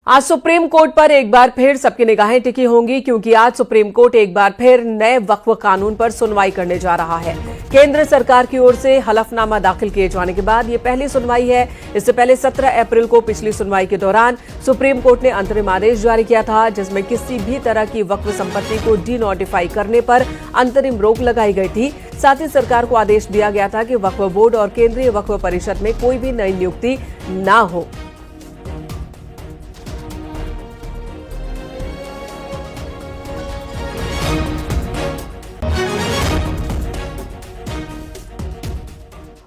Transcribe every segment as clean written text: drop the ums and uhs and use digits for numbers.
आज supreme court पर एक बार फिर सबकी निगाहें टिकी होंगी क्योंकि आज सुप्रीम कोर्ट एक बार फिर नए वक्फ कानून पर सुनवाई करने जा रहा है। केंद्र सरकार की ओर से हलफनामा दाखिल किए जाने के बाद ये पहली सुनवाई है। इससे पहले 17 अप्रैल को पिछली सुनवाई के दौरान सुप्रीम कोर्ट ने अंतरिम आदेश जारी किया था, जिसमें किसी भी तरह की वक्फ संपत्ति को डी नोटिफाई करने पर अंतरिम रोक लगाई गई थी। साथ ही सरकार को आदेश दिया गया था कि वक्फ बोर्ड और केंद्रीय वक्फ परिषद में कोई भी नई नियुक्ति न हो।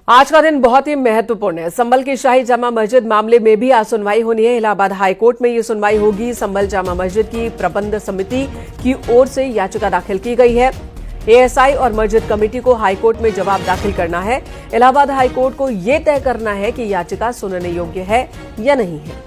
आज का दिन बहुत ही महत्वपूर्ण है। संभल की शाही जामा मस्जिद मामले में भी आज सुनवाई होनी है। इलाहाबाद हाईकोर्ट में ये सुनवाई होगी। संभल जामा मस्जिद की प्रबंध समिति की ओर से याचिका दाखिल की गई है। एएसआई और मस्जिद कमेटी को हाईकोर्ट में जवाब दाखिल करना है। इलाहाबाद हाईकोर्ट को यह तय करना है कि याचिका सुनने योग्य है या नहीं है।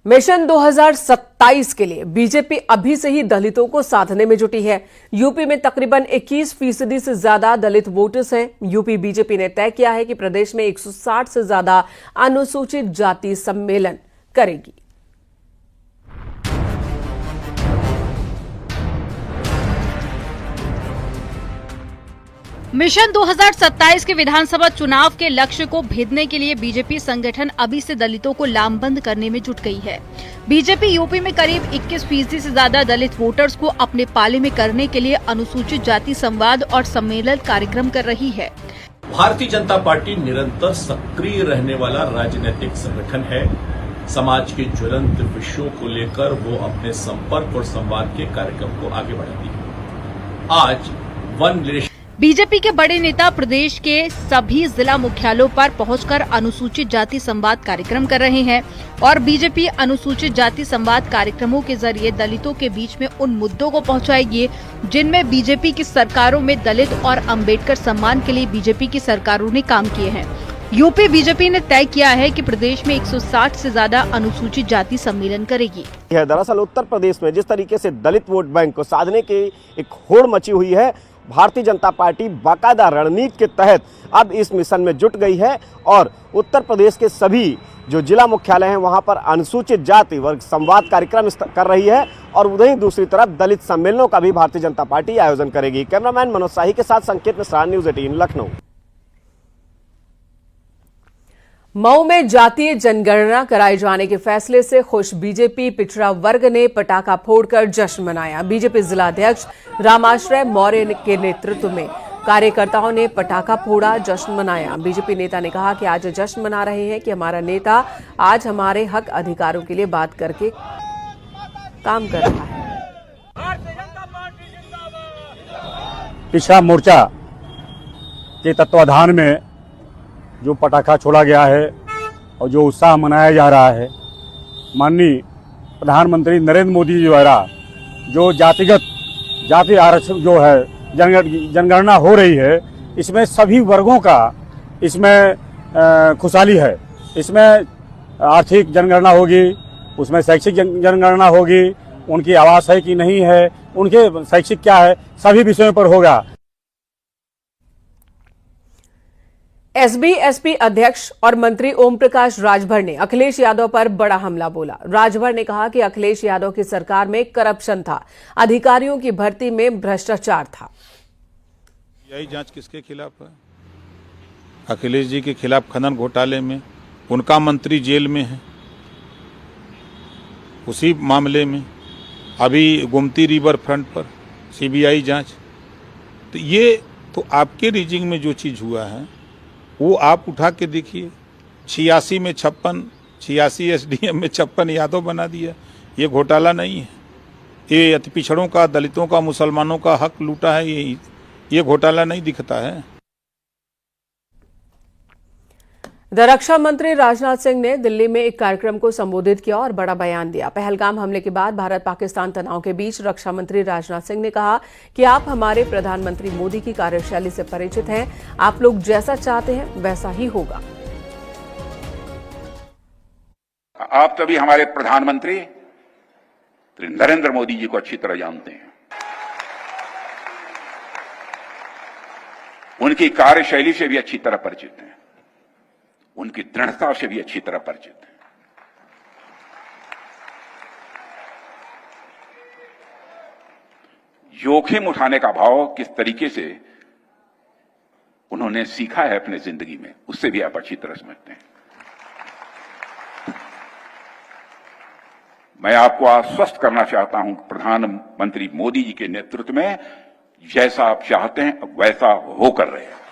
मिशन 2027 के लिए बीजेपी अभी से ही दलितों को साधने में जुटी है। यूपी में तकरीबन 21% से ज्यादा दलित वोटर्स हैं। यूपी बीजेपी ने तय किया है कि प्रदेश में 160 से ज्यादा अनुसूचित जाति सम्मेलन करेगी। मिशन 2027 के विधानसभा चुनाव के लक्ष्य को भेदने के लिए बीजेपी संगठन अभी से दलितों को लामबंद करने में जुट गई है। बीजेपी यूपी में करीब 21% से ज्यादा दलित वोटर्स को अपने पाले में करने के लिए अनुसूचित जाति संवाद और सम्मेलन कार्यक्रम कर रही है। भारतीय जनता पार्टी निरंतर सक्रिय रहने वाला राजनीतिक संगठन है। समाज के ज्वलंत विषयों को लेकर वो अपने संपर्क और संवाद के कार्यक्रम को आगे बढ़ाती है। आज वन बीजेपी के बड़े नेता प्रदेश के सभी जिला मुख्यालयों पर पहुंचकर अनुसूचित जाति संवाद कार्यक्रम कर रहे हैं और बीजेपी अनुसूचित जाति संवाद कार्यक्रमों के जरिए दलितों के बीच में उन मुद्दों को पहुंचाएगी जिनमें बीजेपी की सरकारों में दलित और अंबेडकर सम्मान के लिए बीजेपी की सरकारों ने काम किए हैं। यूपी बीजेपी ने तय किया है कि प्रदेश में 160 से ज्यादा अनुसूचित जाति सम्मेलन करेगी। दरअसल उत्तर प्रदेश में जिस तरीके से दलित वोट बैंक को साधने की एक होड़ मची हुई है, भारतीय जनता पार्टी बाकायदा रणनीति के तहत अब इस मिशन में जुट गई है और उत्तर प्रदेश के सभी जो जिला मुख्यालय हैं वहां पर अनुसूचित जाति वर्ग संवाद कार्यक्रम कर रही है और वहीं दूसरी तरफ दलित सम्मेलनों का भी भारतीय जनता पार्टी आयोजन करेगी। कैमरामैन मनोज शाही के साथ संकेत मिश्रा, न्यूज़ 18 लखनऊ। मऊ में जातीय जनगणना कराए जाने के फैसले से खुश बीजेपी पिछड़ा वर्ग ने पटाखा फोड़कर जश्न मनाया। बीजेपी जिलाध्यक्ष रामाश्रय मौर्य के नेतृत्व में कार्यकर्ताओं ने पटाखा फोड़ा, जश्न मनाया। बीजेपी नेता ने कहा कि आज जश्न मना रहे हैं कि हमारा नेता आज हमारे हक अधिकारों के लिए बात करके काम कर रहा है। पिछड़ा मोर्चा के तत्वाधान में जो पटाखा छोड़ा गया है और जो उत्साह मनाया जा रहा है, माननीय प्रधानमंत्री नरेंद्र मोदी जी द्वारा जो जाति आरक्षण जो है जनगणना हो रही है, इसमें सभी वर्गों का इसमें खुशहाली है। इसमें आर्थिक जनगणना होगी, उसमें शैक्षिक जनगणना होगी, उनकी आवास है कि नहीं है, उनके शैक्षिक क्या है, सभी विषयों पर होगा। एसबी-एसपी अध्यक्ष और मंत्री ओम प्रकाश राजभर ने अखिलेश यादव पर बड़ा हमला बोला। राजभर ने कहा कि अखिलेश यादव की सरकार में करप्शन था, अधिकारियों की भर्ती में भ्रष्टाचार था। यही जांच किसके खिलाफ है? अखिलेश जी के खिलाफ खनन घोटाले में उनका मंत्री जेल में है। उसी मामले में अभी गोमती रिवर फ्रंट पर सीबीआई जांच। तो ये तो आपके रीजिंग में जो चीज हुआ है वो आप उठा के देखिए। 86 में 56 एसडीएम में 56 यादव बना दिया। ये घोटाला नहीं है। ये अति पिछड़ों का, दलितों का, मुसलमानों का हक लूटा है। ये घोटाला नहीं दिखता है। रक्षा मंत्री राजनाथ सिंह ने दिल्ली में एक कार्यक्रम को संबोधित किया और बड़ा बयान दिया। पहलगाम हमले के बाद भारत पाकिस्तान तनाव के बीच रक्षा मंत्री राजनाथ सिंह ने कहा कि आप हमारे प्रधानमंत्री मोदी की कार्यशैली से परिचित हैं। आप लोग जैसा चाहते हैं वैसा ही होगा। आप तभी हमारे प्रधानमंत्री नरेंद्र मोदी जी को अच्छी तरह जानते हैं। उनकी कार्यशैली से भी अच्छी तरह परिचित हैं, उनकी दृढ़ता से भी अच्छी तरह परिचित हैं। जोखिम उठाने का भाव किस तरीके से उन्होंने सीखा है अपने जिंदगी में, उससे भी आप अच्छी तरह समझते हैं। मैं आपको आश्वस्त करना चाहता हूं कि प्रधानमंत्री मोदी जी के नेतृत्व में जैसा आप चाहते हैं वैसा होकर रहे हैं।